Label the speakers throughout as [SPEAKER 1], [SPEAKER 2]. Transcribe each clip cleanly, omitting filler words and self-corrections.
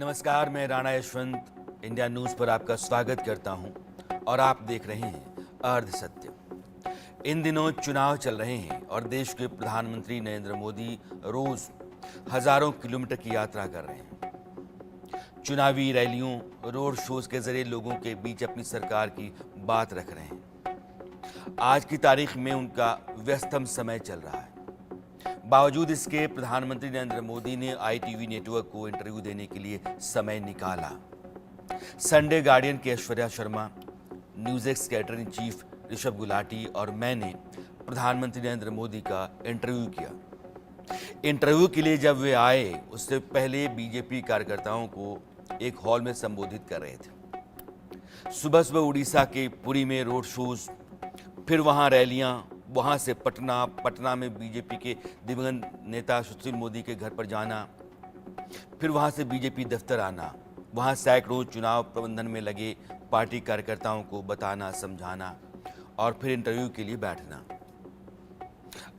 [SPEAKER 1] नमस्कार, मैं Rana Yashwant India news पर आपका स्वागत करता हूं और आप देख रहे हैं अर्ध सत्य। इन दिनों चुनाव चल रहे हैं और देश के प्रधानमंत्री नरेंद्र मोदी रोज हजारों किलोमीटर की यात्रा कर रहे हैं। चुनावी रैलियों, रोड शोज के जरिए लोगों के बीच अपनी सरकार की बात रख रहे हैं। आज की तारीख में उनका व्यस्तम समय चल रहा है। बावजूद इसके प्रधानमंत्री नरेंद्र मोदी ने ITV नेटवर्क को इंटरव्यू देने के लिए समय निकाला। संडे गार्डियन के ऐश्वर्या शर्मा, न्यूज़ के editor in chief Rishabh Gulati और मैंने प्रधानमंत्री नरेंद्र मोदी का इंटरव्यू किया। इंटरव्यू के लिए जब वे आए, उससे पहले बीजेपी कार्यकर्ताओं को एक हॉल में संबोधित कर रहे थे। सुबह सुबह उड़ीसा के पुरी में रोड शोज, फिर वहां रैलियां, वहां से पटना में बीजेपी के दिवंगत नेता सुशील मोदी के घर पर जाना, फिर वहां से बीजेपी दफ्तर आना, वहां सैकड़ों चुनाव प्रबंधन में लगे पार्टी कार्यकर्ताओं को बताना, समझाना और फिर इंटरव्यू के लिए बैठना।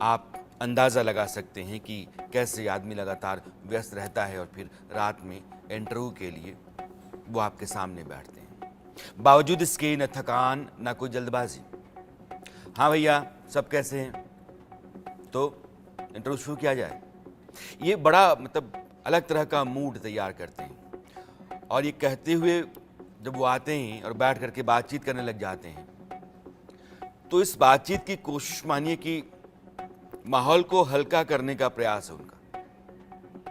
[SPEAKER 1] आप अंदाज़ा लगा सकते हैं कि कैसे आदमी लगातार व्यस्त रहता है और फिर रात में इंटरव्यू के लिए वो आपके सामने बैठते हैं। बावजूद इसके न थकान न कोई जल्दबाजी। हाँ भैया, सब कैसे हैं? तो इंटरव्यू शुरू किया जाए। ये बड़ा अलग तरह का मूड तैयार करते हैं और ये कहते हुए जब वो आते हैं और बैठ करके बातचीत करने लग जाते हैं, तो इस बातचीत की कोशिश मानिए कि माहौल को हल्का करने का प्रयास है उनका,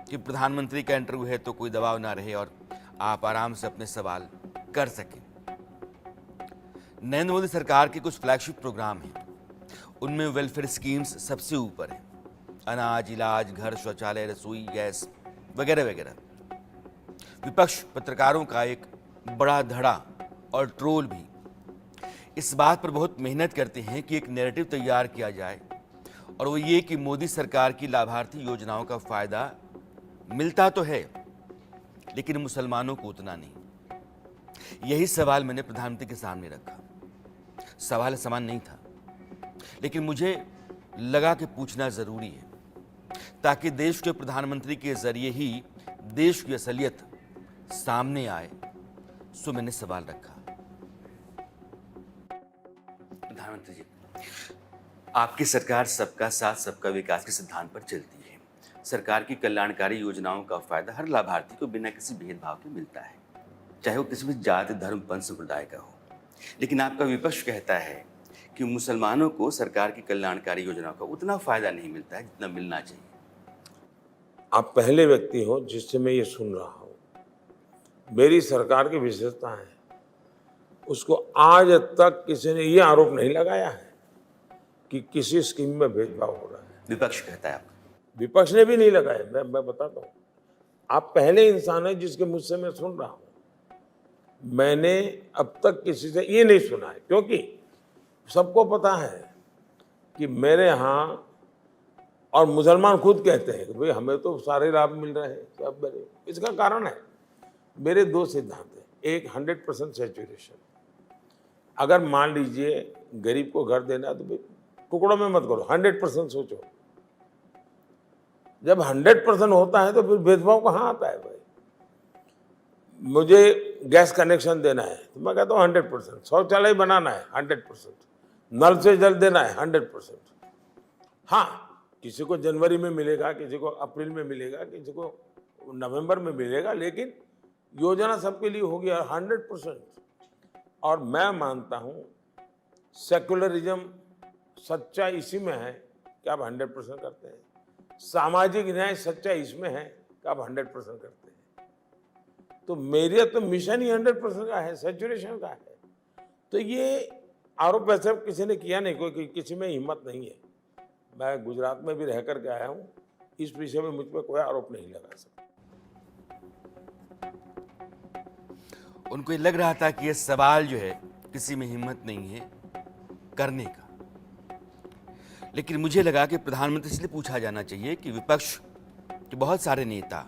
[SPEAKER 1] कि प्रधानमंत्री का इंटरव्यू है तो कोई दबाव ना रहे और आप आराम से अपने सवाल कर सकें। नरेंद्र मोदी सरकार के कुछ फ्लैगशिप प्रोग्राम हैं, उनमें वेलफेयर स्कीम्स सबसे ऊपर है। अनाज, इलाज, घर, शौचालय, रसोई गैस वगैरह वगैरह। विपक्ष पत्रकारों का एक बड़ा धड़ा और ट्रोल भी इस बात पर बहुत मेहनत करते हैं कि एक नैरेटिव तैयार किया जाए, और वो ये कि मोदी सरकार की लाभार्थी योजनाओं का फायदा मिलता तो है, लेकिन मुसलमानों को उतना नहीं। यही सवाल मैंने प्रधानमंत्री के सामने रखा। सवाल समान नहीं था, लेकिन मुझे लगा कि पूछना जरूरी है, ताकि देश के प्रधानमंत्री के जरिए ही देश की असलियत सामने आए। सो मैंने सवाल रखा। प्रधानमंत्री जी, आपकी सरकार सबका साथ सबका विकास के सिद्धांत पर चलती है। सरकार की कल्याणकारी योजनाओं का फायदा हर लाभार्थी को बिना किसी भेदभाव के मिलता है, चाहे वो किसी भी जाति, धर्म, पंथ, संप्रदाय का हो। लेकिन आपका विपक्ष कहता है कि मुसलमानों को सरकार की कल्याणकारी योजनाओं का उतना फायदा नहीं मिलता है जितना मिलना चाहिए।
[SPEAKER 2] आप पहले व्यक्ति हो जिससे मैं ये सुन रहा हूँ। मेरी सरकार की विशेषता है, उसको आज तक किसी ने ये आरोप नहीं लगाया है कि किसी स्कीम में भेदभाव हो रहा है।
[SPEAKER 1] विपक्ष कहता है आपका।
[SPEAKER 2] विपक्ष ने भी नहीं लगाया। मैं बताता हूँ, आप पहले इंसान है जिसके मुझसे मैं सुन रहा हूँ। मैंने अब तक किसी से ये नहीं सुना है, क्योंकि सबको पता है कि मेरे यहाँ, और मुसलमान खुद कहते हैं कि भाई हमें तो सारे लाभ मिल रहे हैं सब मेरे। इसका कारण है, मेरे दो सिद्धांत हैं। एक 100% सैचुरेशन। अगर मान लीजिए गरीब को घर देना है तो भाई टुकड़ों में मत करो, 100% सोचो। जब 100% होता है तो फिर भेदभाव कहाँ आता है भाई? मुझे गैस कनेक्शन देना है तो मैं कहता हूँ 100%। शौचालय बनाना है 100%। नल से जल देना है 100%। हाँ, किसी को जनवरी में मिलेगा, किसी को अप्रैल में मिलेगा, किसी को नवंबर में मिलेगा, लेकिन योजना सबके लिए होगी 100%। और मैं मानता हूँ सेकुलरिज्म सच्चा इसी में है कि आप 100% करते हैं। सामाजिक न्याय सच्चा इसमें है कि आप 100% करते हैं। तो मेरा तो मिशन ही 100% का है, सैचुरेशन का है। तो ये आरोप वैसे किसी ने किया नहीं, कोई किसी में हिम्मत नहीं है। मैं गुजरात में भी रह करके आया हूँ, इस विषय में मुझ पर कोई आरोप नहीं लगा सकता।
[SPEAKER 1] उनको ये लग रहा था कि ये सवाल जो है किसी में हिम्मत नहीं है करने का, लेकिन मुझे लगा कि प्रधानमंत्री से पूछा जाना चाहिए कि विपक्ष के बहुत सारे नेता,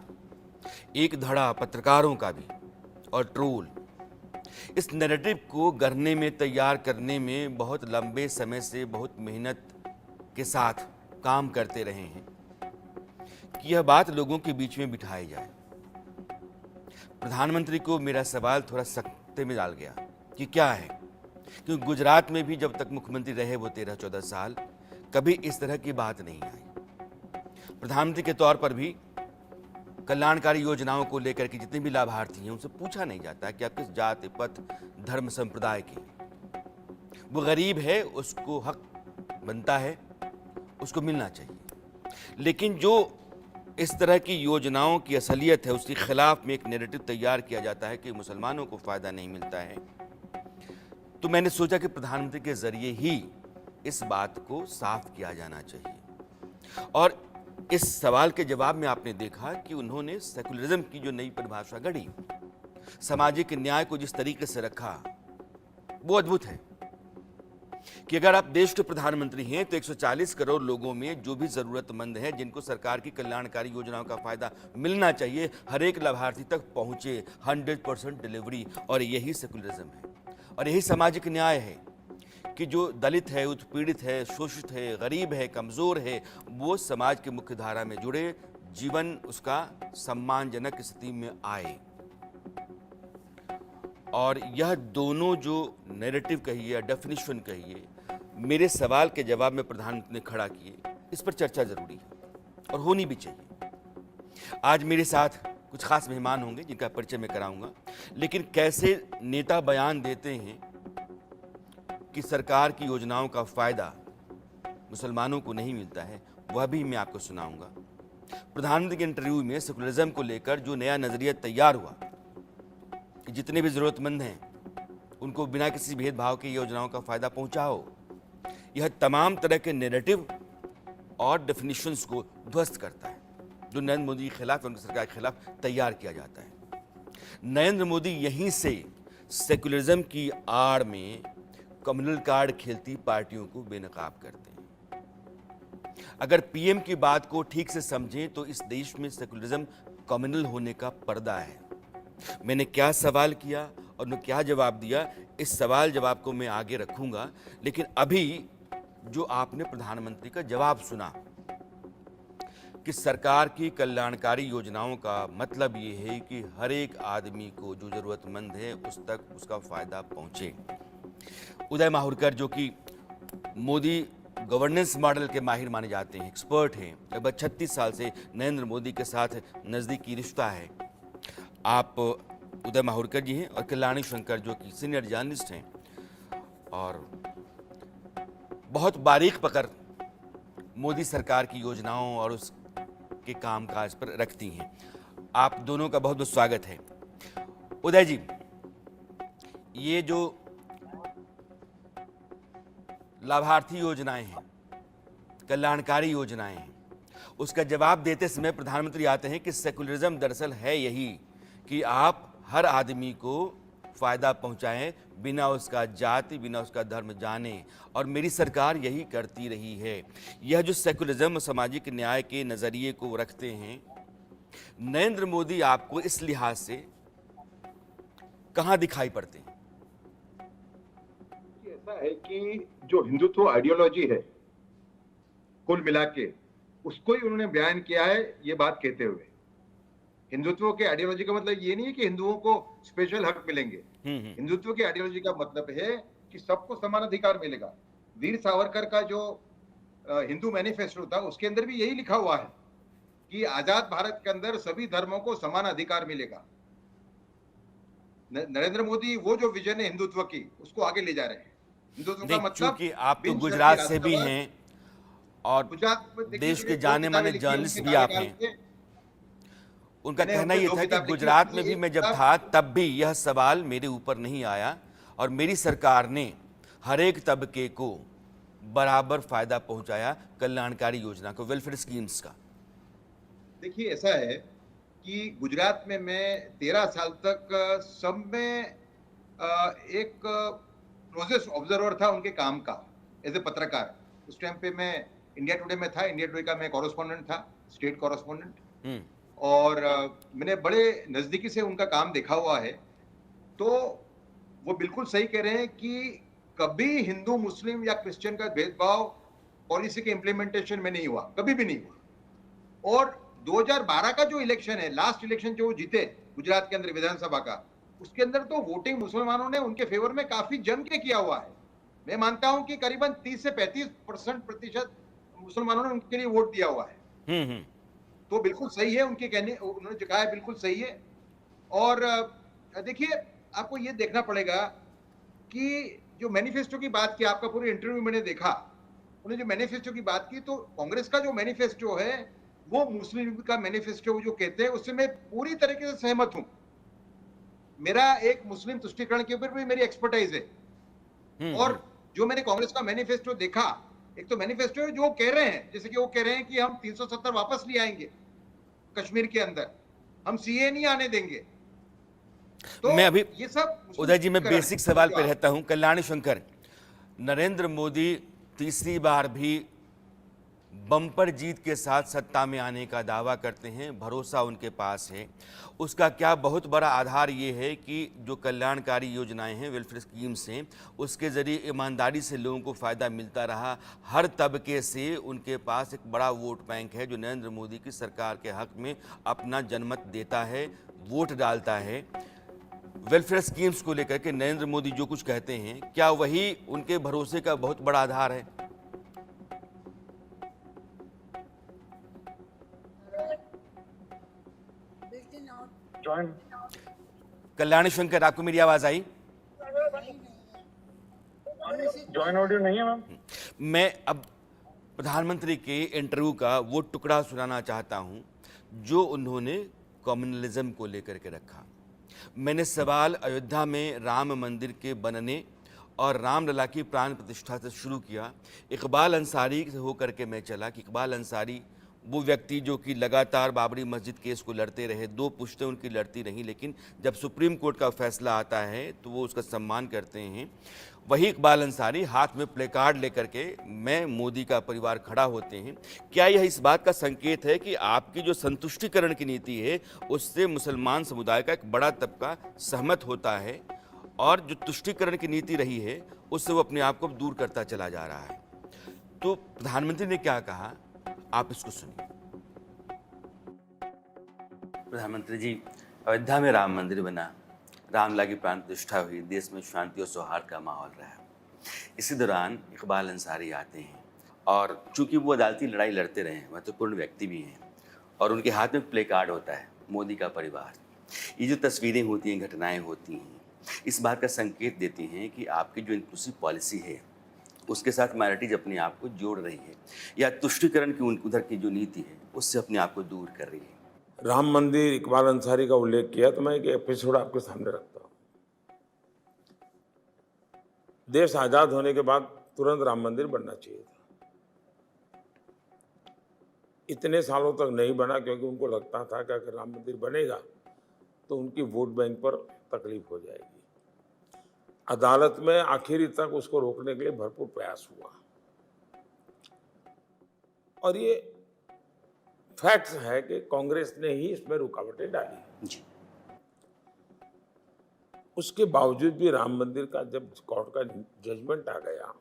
[SPEAKER 1] एक धड़ा पत्रकारों का भी और ट्रोल, इस नैरेटिव को गढ़ने में, तैयार करने में बहुत लंबे समय से बहुत मेहनत के साथ काम करते रहे हैं कि यह बात लोगों के बीच में बिठाई जाए। प्रधानमंत्री को मेरा सवाल थोड़ा सख्ते में डाल गया कि क्या है, क्योंकि गुजरात में भी जब तक मुख्यमंत्री रहे वो 13-14 साल, कभी इस तरह की बात नहीं आई। प्रधानमंत्री के तौर पर भी कल्याणकारी योजनाओं को लेकर के जितने भी लाभार्थी हैं उनसे पूछा नहीं जाता कि आप किस जाति, पथ, धर्म, संप्रदाय के। वो गरीब है, उसको हक बनता है, उसको मिलना चाहिए। लेकिन जो इस तरह की योजनाओं की असलियत है उसके खिलाफ में एक नैरेटिव तैयार किया जाता है कि मुसलमानों को फायदा नहीं मिलता है, तो मैंने सोचा कि प्रधानमंत्री के जरिए ही इस बात को साफ किया जाना चाहिए। और इस सवाल के जवाब में आपने देखा कि उन्होंने सेकुलरिज्म की जो नई परिभाषा गढ़ी, सामाजिक न्याय को जिस तरीके से रखा, वो अद्भुत है कि अगर आप देश के प्रधानमंत्री हैं तो 140 करोड़ लोगों में जो भी जरूरतमंद हैं, जिनको सरकार की कल्याणकारी योजनाओं का फायदा मिलना चाहिए, हर एक लाभार्थी तक पहुंचे, 100% डिलीवरी। और यही सेकुलरिज्म है और यही सामाजिक न्याय है कि जो दलित है, उत्पीड़ित है, शोषित है, गरीब है, कमजोर है, वो समाज की मुख्य धारा में जुड़े, जीवन उसका सम्मानजनक स्थिति में आए। और यह दोनों जो नैरेटिव कहिए या डेफिनेशन कहिए, मेरे सवाल के जवाब में प्रधानमंत्री ने खड़ा किए, इस पर चर्चा जरूरी है और होनी भी चाहिए। आज मेरे साथ कुछ खास मेहमान होंगे जिनका परिचय मैं कराऊंगा, लेकिन कैसे नेता बयान देते हैं कि सरकार की योजनाओं का फायदा मुसलमानों को नहीं मिलता है, वह भी मैं आपको सुनाऊंगा। प्रधानमंत्री के इंटरव्यू में सेकुलरिज्म को लेकर जो नया नजरिया तैयार हुआ कि जितने भी जरूरतमंद हैं उनको बिना किसी भेदभाव के योजनाओं का फायदा पहुंचाओ, यह तमाम तरह के नैरेटिव और डेफिनेशंस को ध्वस्त करता है जो नरेंद्र मोदी के खिलाफ, उनकी सरकार के खिलाफ तैयार किया जाता है। नरेंद्र मोदी यहीं से सेकुलरिज्म की आड़ में कम्युनल कार्ड खेलती पार्टियों को बेनकाब करते हैं। अगर पीएम की बात को ठीक से समझें तो इस देश में सेकुलरिज्म कम्युनल होने का पर्दा है। मैंने क्या सवाल किया और उन्होंने क्या जवाब दिया, इस सवाल जवाब को मैं आगे रखूंगा। लेकिन अभी जो आपने प्रधानमंत्री का जवाब सुना कि सरकार की कल्याणकारी योजनाओं का मतलब ये है कि हर एक आदमी को जो जरूरतमंद है उस तक उसका फायदा पहुंचे। उदय माहुरकर जो कि मोदी गवर्नेंस मॉडल के माहिर माने जाते हैं, एक्सपर्ट हैं, लगभग 36 साल से नरेंद्र मोदी के साथ नज़दीकी रिश्ता है। आप उदय माहुरकर जी हैं और कल्याणी शंकर जो कि सीनियर जर्नलिस्ट हैं और बहुत बारीक पकड़ मोदी सरकार की योजनाओं और उसके कामकाज पर रखती हैं। आप दोनों का बहुत बहुत स्वागत है। उदय जी, ये जो लाभार्थी योजनाएं हैं, कल्याणकारी योजनाएं हैं, उसका जवाब देते समय प्रधानमंत्री आते हैं कि सेकुलरिज्म दरअसल है यही कि आप हर आदमी को फायदा पहुंचाएं बिना उसका जाति, बिना उसका धर्म जाने, और मेरी सरकार यही करती रही है। यह जो सेकुलरिज्म सामाजिक न्याय के नजरिए को रखते हैं, नरेंद्र मोदी आपको इस लिहाज से कहां दिखाई पड़ते हैं?
[SPEAKER 3] ऐसा है कि जो हिंदुत्व आइडियोलॉजी है कुल मिला के, उसको ही उन्होंने बयान किया है ये बात कहते हुए। हिंदुत्व के आइडियोलॉजी का मतलब ये नहीं है कि हिंदुओं को स्पेशल हक मिलेंगे। हिंदुत्व की आइडियोलॉजी का मतलब है कि सबको समान अधिकार मिलेगा। वीर सावरकर का जो हिंदू मैनिफेस्टो था उसके अंदर भी यही लिखा हुआ है कि आजाद भारत के अंदर सभी धर्मों को समान अधिकार मिलेगा। नरेंद्र मोदी वो जो विजन है हिंदुत्व की, उसको आगे ले जा रहे हैं। हिंदुत्व का मतलब,
[SPEAKER 1] क्योंकि आप तो गुजरात से भी हैं और देश के जाने माने जर्नलिस्ट भी आप हैं। उनका कहना यह था कि गुजरात में भी मैं जब था तब भी यह सवाल मेरे ऊपर नहीं आया और मेरी सरकार ने हर एक तबके को बराबर फायदा पहुंचाया कल्याणकारी योजना को, वेलफेयर स्कीम्स का।
[SPEAKER 3] देखिए ऐसा है कि गुजरात में मैं 13 साल तक सब में एक क्लोजेस्ट ऑब्जर्वर था उनके काम का, एज ए पत्रकार। उस टाइम पे मैं इंडिया टुडे में था, इंडिया टुडे का मैं कॉरेस्पॉन्डेंट था, स्टेट कॉरेस्पॉन्डेंट, और मैंने बड़े नजदीकी से उनका काम देखा हुआ है। तो वो बिल्कुल सही कह रहे हैं कि कभी हिंदू मुस्लिम या क्रिश्चियन का भेदभाव पॉलिसी के इम्प्लीमेंटेशन में नहीं हुआ, कभी भी नहीं हुआ। और 2012 का जो इलेक्शन है, लास्ट इलेक्शन जो जीते, गुजरात के अंदर विधानसभा का, उसके अंदर तो वोटिंग मुसलमानों ने उनके फेवर में काफी जम के किया हुआ है। मैं मानता हूं कि करीबन 30 से 35% मुसलमानों ने उनके लिए वोट दिया हुआ है।
[SPEAKER 1] हम्म।
[SPEAKER 3] तो बिल्कुल सही है, उनके कहने उन्होंने जो कहा है बिल्कुल सही है। और देखिए, आपको ये देखना पड़ेगा कि जो मैनिफेस्टो की बात की, आपका पूरे इंटरव्यू मैंने देखा, उन्होंने जो मैनिफेस्टो की बात की, तो कांग्रेस का जो मैनिफेस्टो है वो मुस्लिम लीग का मैनिफेस्टो जो कहते हैं उससे मैं पूरी तरीके से सहमत हूं। मेरा एक मुस्लिम तुष्टिकरण के ऊपर भी मेरी एक्सपर्टाइज है। और जो मैंने कांग्रेस का मैनिफेस्टो देखा, एक तो मैनिफेस्टो जो कह रहे हैं, जैसे कि वो कह रहे हैं कि हम 370 वापस ले आएंगे कश्मीर के अंदर, हम सीए नहीं आने देंगे। तो
[SPEAKER 1] मैं अभी
[SPEAKER 3] ये सब
[SPEAKER 1] उदय जी, मैं बेसिक सवाल पे
[SPEAKER 3] है।
[SPEAKER 1] रहता हूं। कल्याणी शंकर, नरेंद्र मोदी तीसरी बार भी बम्पर जीत के साथ सत्ता में आने का दावा करते हैं, भरोसा उनके पास है। उसका क्या बहुत बड़ा आधार ये है कि जो कल्याणकारी योजनाएं हैं, वेलफेयर स्कीम्स हैं, उसके ज़रिए ईमानदारी से लोगों को फ़ायदा मिलता रहा। हर तबके से उनके पास एक बड़ा वोट बैंक है जो नरेंद्र मोदी की सरकार के हक में अपना जनमत देता है, वोट डालता है। वेलफेयर स्कीम्स को लेकर के नरेंद्र मोदी जो कुछ कहते हैं, क्या वही उनके भरोसे का बहुत बड़ा आधार है? कल्याणी शंकर, आपको मेरी आवाज आई?
[SPEAKER 4] जॉइन ऑडियो नहीं है मैम।
[SPEAKER 1] मैं अब प्रधानमंत्री के इंटरव्यू का वो टुकड़ा सुनाना चाहता हूं जो उन्होंने कम्युनलिज्म को लेकर के रखा। मैंने सवाल अयोध्या में राम मंदिर के बनने और रामलला की प्राण प्रतिष्ठा से शुरू किया। इकबाल अंसारी से होकर के मैं चला कि इकबाल अंसारी वो व्यक्ति जो कि लगातार बाबरी मस्जिद केस को लड़ते रहे, 2 पुश्तें उनकी लड़ती रहीं, लेकिन जब सुप्रीम कोर्ट का फैसला आता है तो वो उसका सम्मान करते हैं। वही इकबाल अंसारी हाथ में प्ले कार्ड लेकर के मैं मोदी का परिवार खड़ा होते हैं। क्या यह इस बात का संकेत है कि आपकी जो संतुष्टिकरण की नीति है उससे मुसलमान समुदाय का एक बड़ा तबका सहमत होता है और जो तुष्टिकरण की नीति रही है उससे वो अपने आप को दूर करता चला जा रहा है? तो प्रधानमंत्री ने क्या कहा, आप इसको सुनिए। प्रधानमंत्री जी, अयोध्या में राम मंदिर बना, रामलला की प्राण प्रतिष्ठा हुई, देश में शांति और सौहार्द का माहौल रहा। इसी दौरान इकबाल अंसारी आते हैं और चूंकि वो अदालती लड़ाई लड़ते रहे, महत्वपूर्ण व्यक्ति भी हैं, और उनके हाथ में प्ले कार्ड होता है मोदी का परिवार। ये जो तस्वीरें होती हैं, घटनाएं होती हैं, इस बात का संकेत देती हैं कि आपकी जो इंक्लूसिव पॉलिसी है उसके साथ माइनॉरिटीज अपने आप को जोड़ रही है या तुष्टिकरण की उधर की जो नीति है उससे अपने आप को दूर कर रही है।
[SPEAKER 2] राम मंदिर, इकबाल अंसारी का उल्लेख किया तो मैं एक एपिसोड आपके सामने रखता हूं। देश आजाद होने के बाद तुरंत राम मंदिर बनना चाहिए था। इतने सालों तक नहीं बना क्योंकि उनको लगता था कि अगर राम मंदिर बनेगा तो उनकी वोट बैंक पर तकलीफ हो जाएगी। अदालत में आखिरी तक उसको रोकने के लिए भरपूर प्रयास हुआ और ये फैक्ट्स है कि कांग्रेस ने ही इसमें रुकावटें डाली जी। उसके बावजूद भी राम मंदिर का जब कोर्ट का जजमेंट आ गया,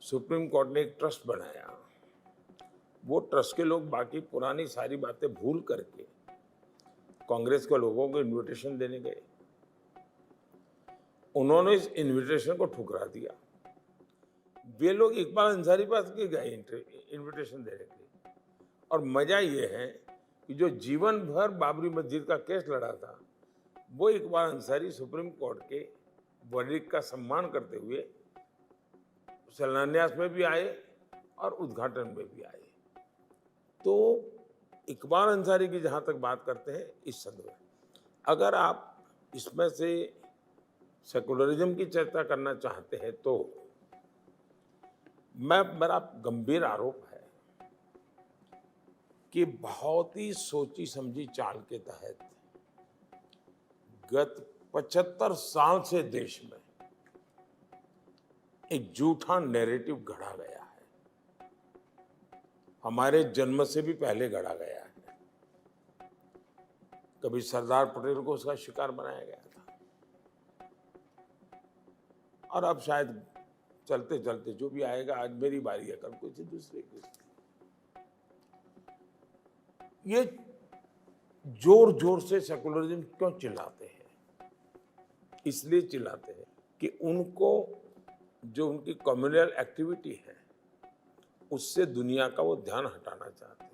[SPEAKER 2] सुप्रीम कोर्ट ने एक ट्रस्ट बनाया। वो ट्रस्ट के लोग बाकी पुरानी सारी बातें भूल करके कांग्रेस के लोगों को इनविटेशन देने गए। उन्होंने इस इनविटेशन को ठुकरा दिया। वे लोग इकबाल अंसारी पास के गए इनविटेशन देने के लिए। और मजा ये है कि जो जीवन भर बाबरी मस्जिद का केस लड़ा था वो इकबाल अंसारी सुप्रीम कोर्ट के वर्डिक्ट का सम्मान करते हुए शिलान्यास में भी आए और उद्घाटन में भी आए। तो इकबाल अंसारी की जहां तक बात करते हैं इस संदर्भ, अगर आप इसमें से सेकुलरिज्म की चर्चा करना चाहते हैं तो मेरा गंभीर आरोप है कि बहुत ही सोची समझी चाल के तहत गत 75 साल से देश में एक झूठा नैरेटिव गढ़ा गया है। हमारे जन्म से भी पहले गढ़ा गया है। कभी सरदार पटेल को उसका शिकार बनाया गया था और अब शायद चलते चलते जो भी आएगा, आज मेरी बारी है, कल किसी दूसरे की। ये जोर जोर से सेकुलरिज्म क्यों चिल्लाते हैं? इसलिए चिल्लाते हैं कि उनको जो उनकी कम्युनल एक्टिविटी है उससे दुनिया का वो ध्यान हटाना चाहते हैं।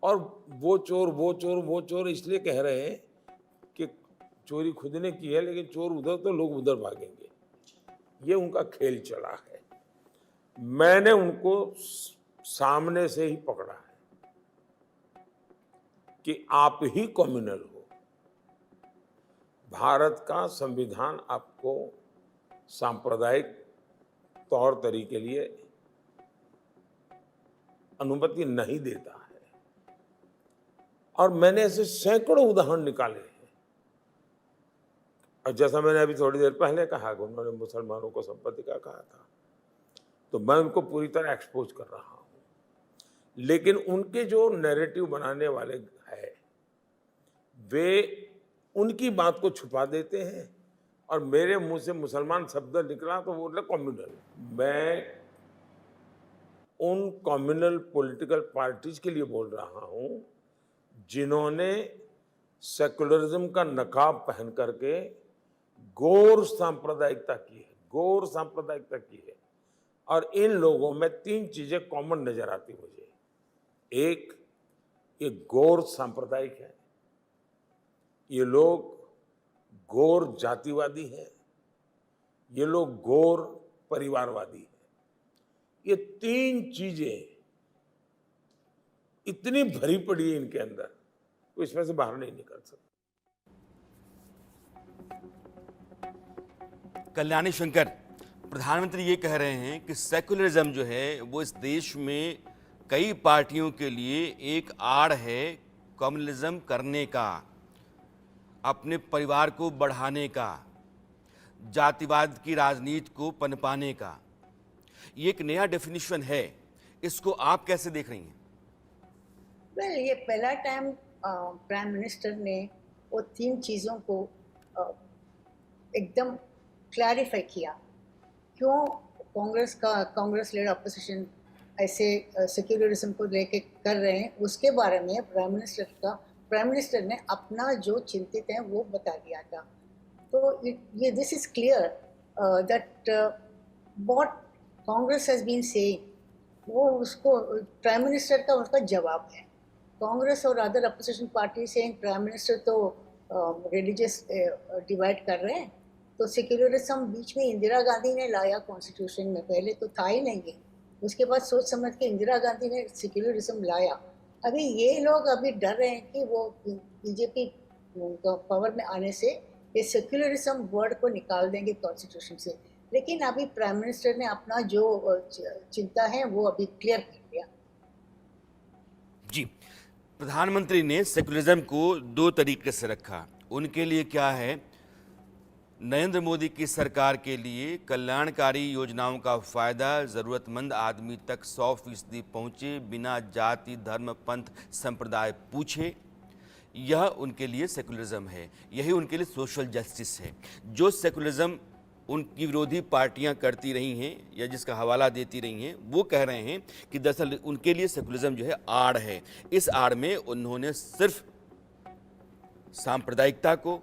[SPEAKER 2] और वो चोर इसलिए कह रहे हैं कि चोरी खुद ने की है, लेकिन चोर उधर तो लोग उधर भागेंगे। ये उनका खेल चला है। मैंने उनको सामने से ही पकड़ा है कि आप ही कम्युनल हो। भारत का संविधान आपको सांप्रदायिक तौर तरीके लिए अनुमति नहीं देता है। और मैंने ऐसे सैकड़ों उदाहरण निकाले हैं। और जैसा मैंने अभी थोड़ी देर पहले कहा कि उन्होंने मुसलमानों को संपत्ति का कहा था, तो मैं उनको पूरी तरह एक्सपोज कर रहा हूं। लेकिन उनके जो नैरेटिव बनाने वाले हैं, वे उनकी बात को छुपा देते हैं और मेरे मुंह से मुसलमान शब्द निकला तो वो बोले कम्युनल। मैं उन कम्युनल पॉलिटिकल पार्टीज के लिए बोल रहा हूं जिन्होंने सेकुलरिज्म का नकाब पहन करके गौर सांप्रदायिकता की है, गौर सांप्रदायिकता की है। और इन लोगों में तीन चीजें कॉमन नजर आती मुझे। एक, ये गौर सांप्रदायिक है, ये लोग गौर जातिवादी हैं, ये लोग गौर परिवारवादी हैं। ये तीन चीजें इतनी भरी पड़ी है इनके अंदर, तो इसमें से बाहर नहीं निकल सकता।
[SPEAKER 1] कल्याणी शंकर, प्रधानमंत्री ये कह रहे हैं कि सेकुलरिज्म जो है वो इस देश में कई पार्टियों के लिए एक आड़ है कम्युनलिज्म करने का, अपने परिवार को बढ़ाने का, जातिवाद की राजनीति को पनपाने का। ये एक नया डेफिनेशन है, इसको आप कैसे देख रही हैं?
[SPEAKER 5] वेल, ये पहला टाइम प्राइम मिनिस्टर ने वो तीन चीज़ों को एकदम क्लैरिफाई किया। क्यों कांग्रेस लेड अपोजिशन ऐसे सेक्युलरिज्म को लेके कर रहे हैं, उसके बारे में प्राइम मिनिस्टर ने अपना जो चिंतित है वो बता दिया था। तो ये this is clear that what Congress has been saying, वो उसको प्राइम मिनिस्टर का उसका जवाब है। कांग्रेस और other opposition party saying prime minister तो रिलीजियस डिवाइड कर रहे हैं, तो सेक्युलरिज्म बीच में इंदिरा गांधी ने लाया कॉन्स्टिट्यूशन में, पहले तो था ही नहीं है। उसके बाद सोच समझ के इंदिरा गांधी ने सेक्युलरिज्म लाया। अभी ये लोग अभी डर रहे हैं कि वो बीजेपी पावर में आने से ये सेक्युलरिज्म वर्ड को निकाल देंगे कॉन्स्टिट्यूशन से। लेकिन अभी प्राइम मिनिस्टर ने अपना जो चिंता है वो अभी क्लियर कर दिया।
[SPEAKER 1] जी, प्रधानमंत्री ने सेकुलरिज्म को दो तरीके से रखा। उनके लिए क्या है, नरेंद्र मोदी की सरकार के लिए कल्याणकारी योजनाओं का फायदा ज़रूरतमंद आदमी तक 100% पहुँचे, बिना जाति धर्म पंथ संप्रदाय पूछे। यह उनके लिए सेकुलरिज्म है, यही उनके लिए सोशल जस्टिस है। जो सेकुलरिज्म उनकी विरोधी पार्टियां करती रही हैं या जिसका हवाला देती रही हैं, वो कह रहे हैं कि दरअसल उनके लिए सेकुलरिज्म जो है आड़ है। इस आड़ में उन्होंने सिर्फ सांप्रदायिकता को,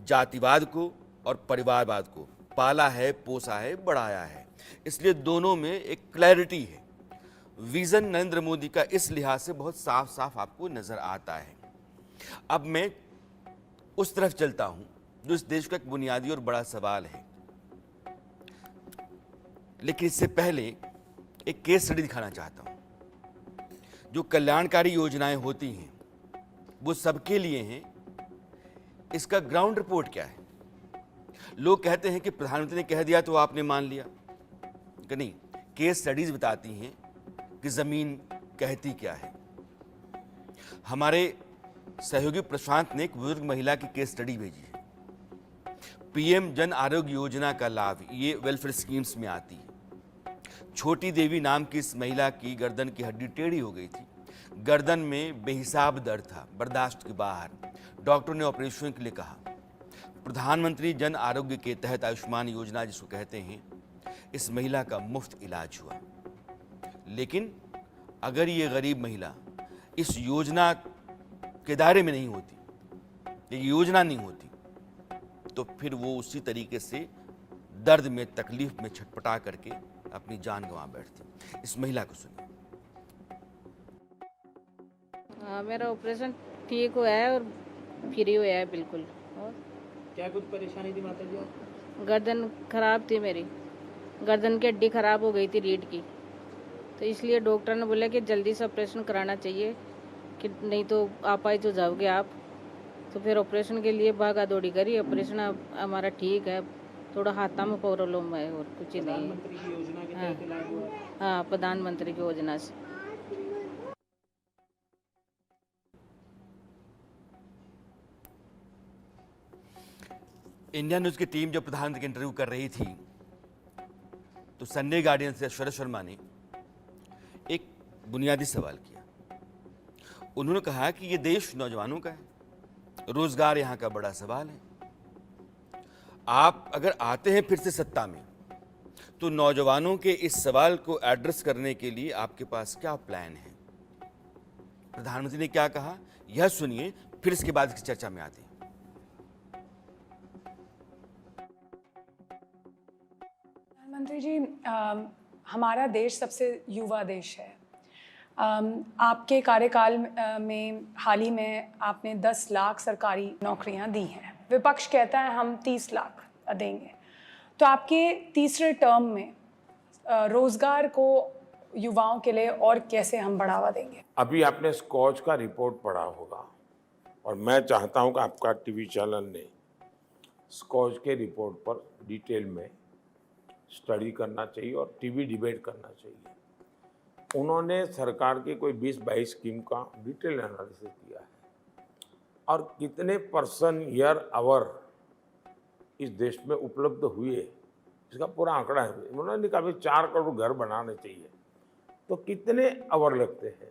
[SPEAKER 1] जातिवाद को और परिवारवाद को पाला है, पोसा है, बढ़ाया है। इसलिए दोनों में एक क्लैरिटी है। विजन नरेंद्र मोदी का इस लिहाज से बहुत साफ साफ आपको नजर आता है। अब मैं उस तरफ चलता हूं जो इस देश का एक बुनियादी और बड़ा सवाल है, लेकिन इससे पहले एक केस स्टडी दिखाना चाहता हूं। जो कल्याणकारी योजनाएं होती हैं वो सबके लिए हैं, इसका ग्राउंड रिपोर्ट क्या है? लोग कहते हैं कि प्रधानमंत्री ने कह दिया तो आपने मान लिया, कि नहीं। केस स्टडीज बताती हैं कि जमीन कहती क्या है। हमारे सहयोगी प्रशांत ने एक बुजुर्ग महिला की केस स्टडी भेजी है। पीएम जन आरोग्य योजना का लाभ ये वेलफेयर स्कीम्स में आती है। छोटी देवी नाम की इस महिला की गर्दन की हड्डी टेढ़ी हो गई थी, गर्दन में बेहिसाब दर्द था, बर्दाश्त के बाहर। डॉक्टर ने ऑपरेशन के लिए कहा। प्रधानमंत्री जन आरोग्य के तहत आयुष्मान योजना जिसको कहते हैं, इस महिला का मुफ्त इलाज हुआ। लेकिन अगर ये गरीब महिला इस योजना के दायरे में नहीं होती, एक योजना नहीं होती, तो फिर वो उसी तरीके से दर्द में, तकलीफ में छटपटा करके अपनी जान गंवा बैठती। इस महिला को सुनिए।
[SPEAKER 6] हाँ, मेरा ऑपरेशन ठीक हुआ है और फ्री हुआ है बिल्कुल। और
[SPEAKER 7] क्या कुछ परेशानी थी माता जी आपको?
[SPEAKER 6] गर्दन खराब थी मेरी, गर्दन की हड्डी खराब हो गई थी रीढ़ की, तो इसलिए डॉक्टर ने बोला कि जल्दी से ऑपरेशन कराना चाहिए, कि नहीं तो आपाहिज हो जाओगे आप। तो फिर ऑपरेशन के लिए भागा दौड़ी करी। ऑपरेशन हमारा ठीक है, थोड़ा हाथा में प्रॉब्लम है और कुछ ही नहीं है।
[SPEAKER 7] प्रधानमंत्री की योजना के
[SPEAKER 6] हाँ।
[SPEAKER 7] तहत इलाज हुआ है।
[SPEAKER 6] हाँ, प्रधानमंत्री की योजना से।
[SPEAKER 1] इंडिया न्यूज की टीम जब प्रधानमंत्री की इंटरव्यू कर रही थी तो संडे गार्डियन से शरद शर्मा ने एक बुनियादी सवाल किया। उन्होंने कहा कि ये देश नौजवानों का है, रोजगार यहां का बड़ा सवाल है। आप अगर आते हैं फिर से सत्ता में तो नौजवानों के इस सवाल को एड्रेस करने के लिए आपके पास क्या प्लान है? प्रधानमंत्री ने क्या कहा, यह सुनिए, फिर इसके बाद इसकी चर्चा में आते हैं।
[SPEAKER 8] प्रधानमंत्री जी, हमारा देश सबसे युवा देश है। आपके कार्यकाल में हाल ही में आपने 10 लाख सरकारी नौकरियां दी हैं। विपक्ष कहता है हम 30 लाख देंगे। तो आपके तीसरे टर्म में रोजगार को युवाओं के लिए और कैसे हम बढ़ावा देंगे?
[SPEAKER 2] अभी आपने स्कॉच का रिपोर्ट पढ़ा होगा और मैं चाहता हूं कि आपका टीवी चैनल ने स्कॉच के रिपोर्ट पर डिटेल में स्टडी करना चाहिए और टीवी डिबेट करना चाहिए। उन्होंने सरकार की कोई 20-22 स्कीम का डिटेल एनालिसिस किया है और कितने पर्सन ईयर आवर इस देश में उपलब्ध हुए इसका पूरा आंकड़ा है। उन्होंने कहा 4 करोड़ घर बनाने चाहिए तो कितने आवर लगते हैं,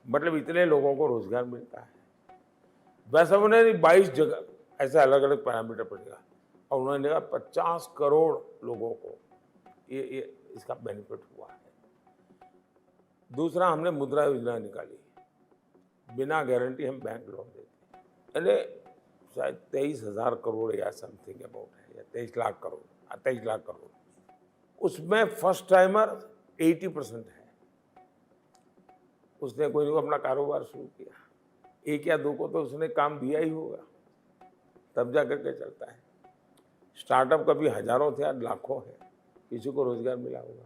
[SPEAKER 2] मतलब इतने लोगों को रोजगार मिलता है। वैसे उन्होंने 22 जगह ऐसे अलग अलग पैरामीटर पड़ेगा और उन्होंने कहा 50 करोड़ लोगों को ये इसका बेनिफिट हुआ है। दूसरा, हमने मुद्रा योजना निकाली, बिना गारंटी हम बैंक लोन देते हैं, यानी शायद 23,000 करोड़ या समथिंग अबाउट है, या 23 लाख करोड़, 23 लाख करोड़। उसमें फर्स्ट टाइमर 80% है। उसने कोई नहीं अपना कारोबार शुरू किया, 1 या 2 को तो उसने काम दिया ही होगा, तब जा करके चलता है। स्टार्टअप कभी हजारों थे, आज लाखों है, किसी को रोजगार मिला होगा।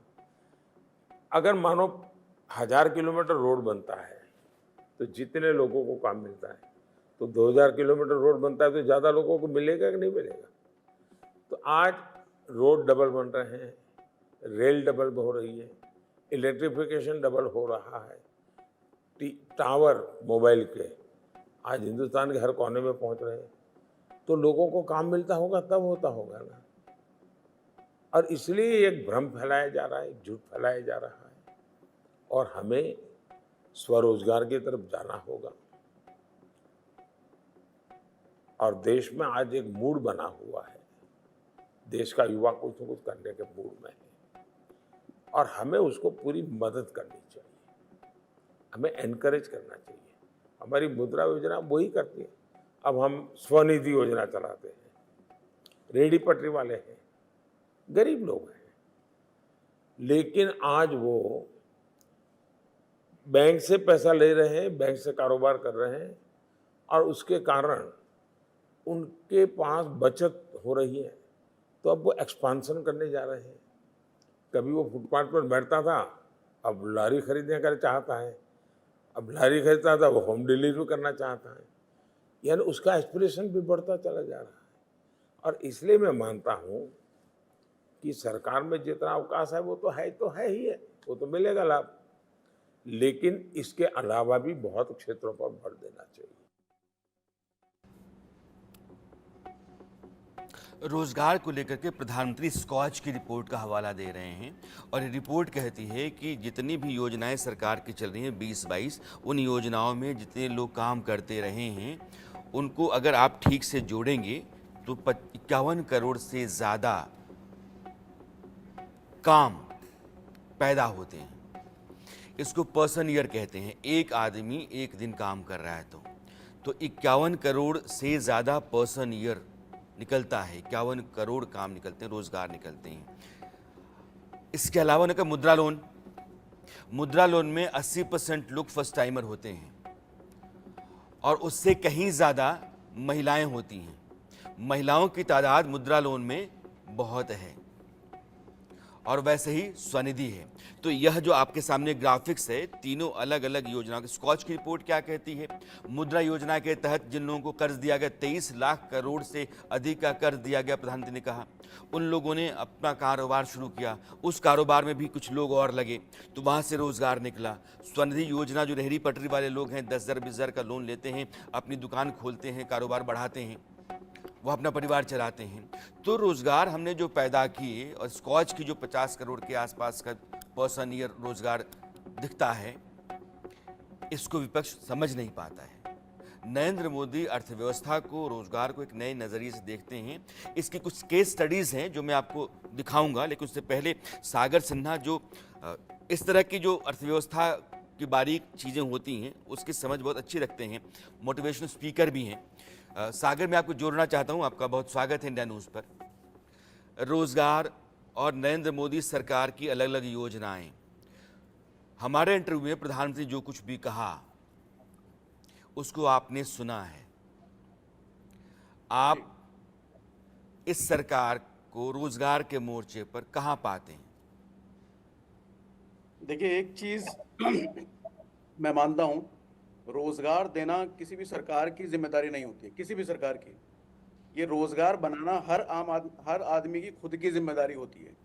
[SPEAKER 2] अगर मानो 1000 किलोमीटर रोड बनता है तो जितने लोगों को काम मिलता है, तो 2000 किलोमीटर रोड बनता है तो ज़्यादा लोगों को मिलेगा कि नहीं मिलेगा? तो आज रोड डबल बन रहे हैं, रेल डबल हो रही है, इलेक्ट्रिफिकेशन डबल हो रहा है, टावर मोबाइल के आज हिंदुस्तान के हर कोने में पहुंच रहे हैं, तो लोगों को काम मिलता होगा तब होता होगा ना। और इसलिए एक भ्रम फैलाया जा रहा है, झूठ फैलाया जा रहा है और हमें स्वरोजगार की तरफ जाना होगा। और देश में आज एक मूड बना हुआ है, देश का युवा कुछ न कुछ करने के मूड में है और हमें उसको पूरी मदद करनी चाहिए, हमें एनकरेज करना चाहिए। हमारी मुद्रा योजना वही करती है। अब हम स्वनिधि योजना चलाते हैं, रेहड़ी पटरी वाले हैं, गरीब लोग हैं, लेकिन आज वो बैंक से पैसा ले रहे हैं, बैंक से कारोबार कर रहे हैं और उसके कारण उनके पास बचत हो रही है, तो अब वो एक्सपांसन करने जा रहे हैं। कभी वो फुटपाथ पर बैठता था, अब लारी खरीदने का चाहता है, अब लारी खरीदता था वो होम डिलीवरी करना चाहता है, यानी उसका एस्पिरेशन भी बढ़ता चला जा रहा है। और इसलिए मैं मानता हूँ कि सरकार में जितना अवकाश है वो तो है ही है, वो तो मिलेगा लाभ, लेकिन इसके अलावा भी बहुत क्षेत्रों पर बल देना चाहिए।
[SPEAKER 1] रोजगार को लेकर के प्रधानमंत्री स्कॉच की रिपोर्ट का हवाला दे रहे हैं और ये रिपोर्ट कहती है कि जितनी भी योजनाएं सरकार की चल रही हैं 20-22, उन योजनाओं में जितने लोग काम करते रहे हैं उनको अगर आप ठीक से जोड़ेंगे तो 51 करोड़ से ज़्यादा काम पैदा होते हैं। इसको पर्सन ईयर कहते हैं। एक आदमी एक दिन काम कर रहा है तो 51 करोड़ से ज़्यादा पर्सन ईयर निकलता है, 51 करोड़ काम निकलते हैं, रोज़गार निकलते हैं। इसके अलावा उनका मुद्रा लोन में 80% लोग फर्स्ट टाइमर होते हैं और उससे कहीं ज़्यादा महिलाएं होती हैं। महिलाओं की तादाद मुद्रा लोन में बहुत है और वैसे ही स्वनिधि है। तो यह जो आपके सामने ग्राफिक्स है, तीनों अलग अलग योजनाओं की। स्कॉच की रिपोर्ट क्या कहती है? मुद्रा योजना के तहत जिन लोगों को कर्ज दिया गया, 23 लाख करोड़ से अधिक का कर्ज दिया गया, प्रधानमंत्री ने कहा। उन लोगों ने अपना कारोबार शुरू किया, उस कारोबार में भी कुछ लोग और लगे तो वहाँ से रोजगार निकला। स्वनिधि योजना, जो रेहड़ी पटरी वाले लोग हैं, 10,000 20,000 का लोन लेते हैं, अपनी दुकान खोलते हैं, कारोबार बढ़ाते हैं, वो अपना परिवार चलाते हैं। तो रोजगार हमने जो पैदा किए, और स्कॉच की जो 50 करोड़ के आसपास का पर्सन ईयर रोजगार दिखता है, इसको विपक्ष समझ नहीं पाता है। नरेंद्र मोदी अर्थव्यवस्था को, रोजगार को एक नए नज़रिए से देखते हैं। इसकी कुछ केस स्टडीज़ हैं जो मैं आपको दिखाऊंगा, लेकिन उससे पहले सागर सिन्हा जो इस तरह की जो अर्थव्यवस्था की बारीक चीज़ें होती हैं उसकी समझ बहुत अच्छी रखते हैं, मोटिवेशनल स्पीकर भी हैं। सागर, मैं आपको जोड़ना चाहता हूं। आपका बहुत स्वागत है इंडिया न्यूज़ पर। रोजगार और नरेंद्र मोदी सरकार की अलग अलग योजनाएं। हमारे इंटरव्यू में प्रधानमंत्री जो कुछ भी कहा उसको आपने सुना है। आप इस सरकार को रोजगार के मोर्चे पर कहां पाते हैं?
[SPEAKER 4] देखिए, एक चीज मैं मानता हूं, रोजगार देना किसी भी सरकार की जिम्मेदारी नहीं होती है, किसी भी सरकार की। ये रोजगार बनाना हर आदमी की खुद की जिम्मेदारी होती है।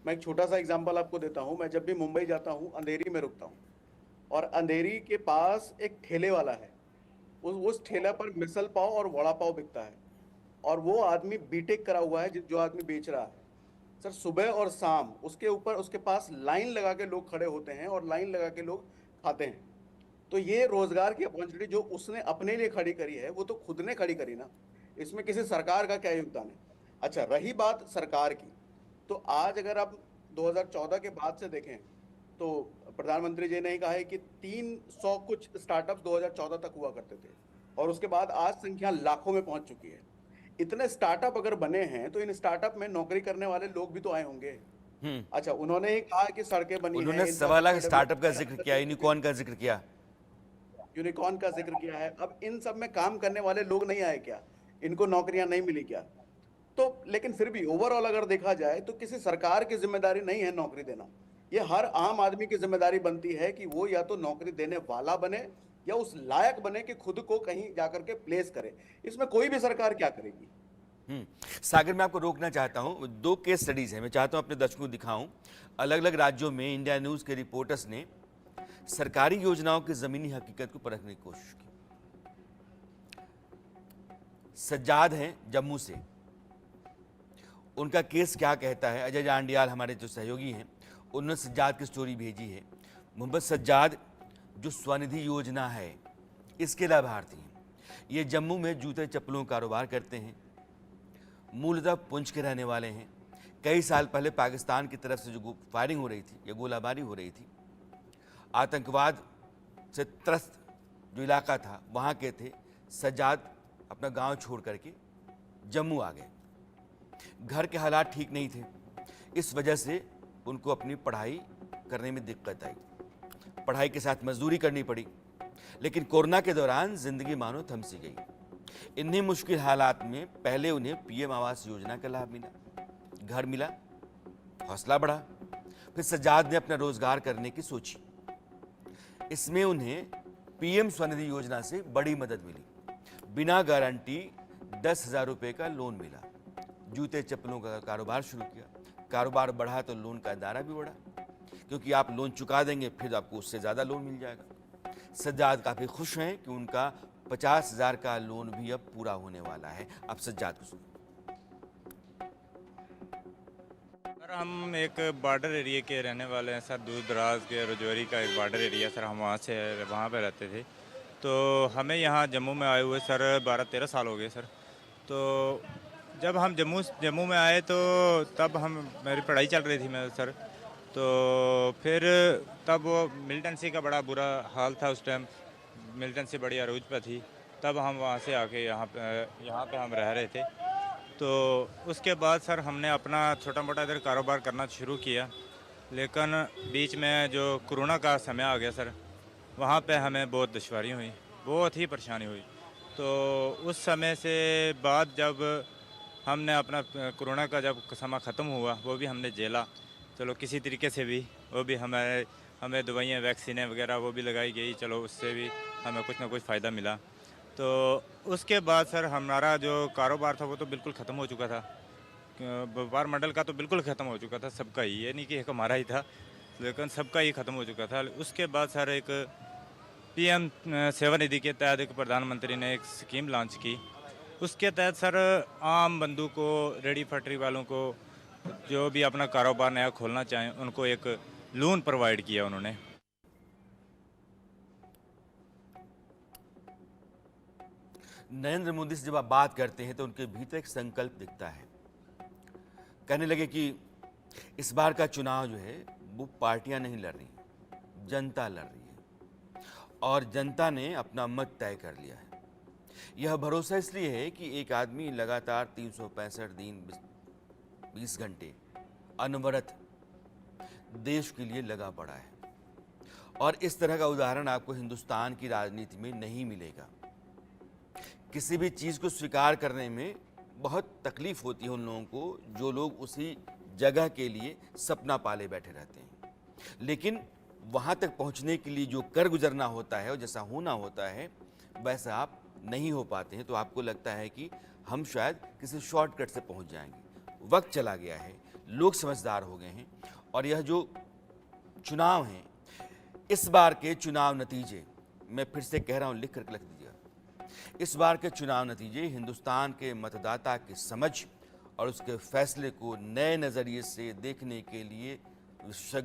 [SPEAKER 4] मैं एक छोटा सा एग्जांपल आपको देता हूं। मैं जब भी मुंबई जाता हूं, अंधेरी में रुकता हूं और अंधेरी के पास एक ठेले वाला है। उस ठेला पर मिसल पाव और वड़ा पाव बिकता है और वो आदमी बीटेक करा हुआ है जो आदमी बेच रहा है। सर, सुबह और शाम उसके पास लाइन लगा के लोग खड़े होते हैं और लाइन लगा के लोग खाते हैं। तो ये रोजगार की अपॉर्चुनिटी जो उसने अपने लिए खड़ी करी है, वो तो खुद ने खड़ी करी ना। इसमें किसी सरकार का क्या योगदान है? अच्छा, रही बात सरकार की, तो आज अगर आप 2014 के बाद से देखें तो प्रधानमंत्री जी ने कहा है कि 300 कुछ स्टार्टअप्स 2014 तक हुआ करते थे और उसके बाद आज संख्या लाखों में पहुंच चुकी है। इतने स्टार्टअप अगर बने हैं तो इन स्टार्टअप में नौकरी करने वाले लोग भी तो आए होंगे। अच्छा, उन्होंने ही कहा कि सड़कें बनी हैं,
[SPEAKER 1] उन्होंने 1.25 लाख स्टार्टअप का जिक्र किया, यूनिकॉर्न का जिक्र किया,
[SPEAKER 4] यूनिकॉर्न का जिक्र किया है। अब इन सब में काम करने वाले लोग नहीं आए क्या? इनको नौकरियां नहीं मिली क्या? तो लेकिन फिर भी ओवरऑल अगर देखा जाए तो किसी सरकार की जिम्मेदारी नहीं है नौकरी देना। ये हर आम आदमी की जिम्मेदारी बनती है कि वो या तो नौकरी देने वाला बने या उस लायक बने कि खुद को कहीं जाकर के प्लेस करे। इसमें कोई भी सरकार क्या करेगी?
[SPEAKER 1] सागर, मैं आपको रोकना चाहता हूं। 2 केस स्टडीज हैं, मैं चाहता हूं अपने दर्शकों को दिखाऊं। अलग अलग राज्यों में इंडिया न्यूज़ के रिपोर्टर्स ने सरकारी योजनाओं की जमीनी हकीकत को परखने की कोशिश की। सज्जाद हैं जम्मू से, उनका केस क्या कहता है? अजय जांडियाल हमारे जो सहयोगी हैं, उन्होंने सज्जाद की स्टोरी भेजी है। मोहम्मद सज्जाद जो स्वनिधि योजना है इसके लाभार्थी हैं। ये जम्मू में जूते चप्पलों का कारोबार करते हैं, मूलतः पुंछ के रहने वाले हैं। कई साल पहले पाकिस्तान की तरफ से जो फायरिंग हो रही थी या गोलाबारी हो रही थी, आतंकवाद से त्रस्त जो इलाका था वहाँ के थे। सज्जाद अपना गांव छोड़ करके जम्मू आ गए। घर के हालात ठीक नहीं थे, इस वजह से उनको अपनी पढ़ाई करने में दिक्कत आई। पढ़ाई के साथ मजदूरी करनी पड़ी, लेकिन कोरोना के दौरान जिंदगी मानो थम सी गई। इन्हीं मुश्किल हालात में पहले उन्हें पीएम आवास योजना का लाभ मिला, घर मिला, हौसला बढ़ा। फिर सज्जाद ने अपना रोजगार करने की सोची। इसमें उन्हें पीएम स्वनिधि योजना से बड़ी मदद मिली। बिना गारंटी 10,000 रुपये का लोन मिला। जूते चप्पलों का कारोबार शुरू किया। कारोबार बढ़ा तो लोन का दायरा भी बढ़ा, क्योंकि आप लोन चुका देंगे फिर आपको उससे ज़्यादा लोन मिल जाएगा। सज्जाद काफ़ी खुश हैं कि उनका 50,000 का लोन भी अब पूरा होने वाला है। अब सज्जाद को सुनो।
[SPEAKER 9] सर, हम एक बॉर्डर एरिया के रहने वाले हैं सर, दूर दराज के रजौरी का एक बॉर्डर एरिया सर। हम वहाँ पे रहते थे, तो हमें यहाँ जम्मू में आए हुए सर 12-13 साल हो गए सर। तो जब हम जम्मू में आए तो तब मेरी पढ़ाई चल रही थी मैं सर। तो फिर तब वो मिलिटेंसी का बड़ा बुरा हाल था उस टाइम, मिलिटेंसी बड़ी अरूज पे थी। तब हम वहाँ से आके यहाँ पे हम रह रहे थे। तो उसके बाद सर हमने अपना छोटा मोटा इधर कारोबार करना शुरू किया, लेकिन बीच में जो कोरोना का समय आ गया सर, वहाँ पे हमें बहुत दुश्वारी हुई, बहुत ही परेशानी हुई। तो उस समय से बाद जब हमने अपना कोरोना का जब समय ख़त्म हुआ, वो भी हमने झेला, चलो किसी तरीके से भी, वो भी हमें दवाइयाँ वैक्सीनें वगैरह वो भी लगाई गई, चलो उससे भी हमें कुछ ना कुछ फ़ायदा मिला। तो उसके बाद सर हमारा जो कारोबार था वो तो बिल्कुल ख़त्म हो चुका था, व्यापार मंडल का तो बिल्कुल ख़त्म हो चुका था सबका ही, ये नहीं कि एक हमारा ही था, लेकिन सबका ही ख़त्म हो चुका था। उसके बाद सर एक PM सेवा निधि के तहत एक प्रधानमंत्री ने एक स्कीम लॉन्च की, उसके तहत सर आम बंधु को, रेडी फैक्ट्री वालों को, जो भी अपना कारोबार नया खोलना चाहें, उनको एक लोन प्रोवाइड किया उन्होंने।
[SPEAKER 1] नरेंद्र मोदी से जब आप बात करते हैं तो उनके भीतर एक संकल्प दिखता है। कहने लगे कि इस बार का चुनाव जो है वो पार्टियां नहीं लड़ रही, जनता लड़ रही है और जनता ने अपना मत तय कर लिया है। यह भरोसा इसलिए है कि एक आदमी लगातार 365 दिन 20 घंटे अनवरत देश के लिए लगा पड़ा है और इस तरह का उदाहरण आपको हिंदुस्तान की राजनीति में नहीं मिलेगा। किसी भी चीज़ को स्वीकार करने में बहुत तकलीफ होती है उन लोगों को जो लोग उसी जगह के लिए सपना पाले बैठे रहते हैं, लेकिन वहाँ तक पहुँचने के लिए जो कर गुजरना होता है और जैसा होना होता है वैसा आप नहीं हो पाते हैं। तो आपको लगता है कि हम शायद किसी शॉर्टकट से पहुँच जाएंगे। वक्त चला गया है, लोग समझदार हो गए हैं और यह जो चुनाव हैं, इस बार के चुनाव नतीजे, मैं फिर से कह रहा हूँ, लिख कर रख दीजिएगा, इस बार के चुनाव नतीजे हिंदुस्तान के मतदाता की समझ और उसके फैसले को नए नज़रिए से देखने के लिए विशेषज्ञों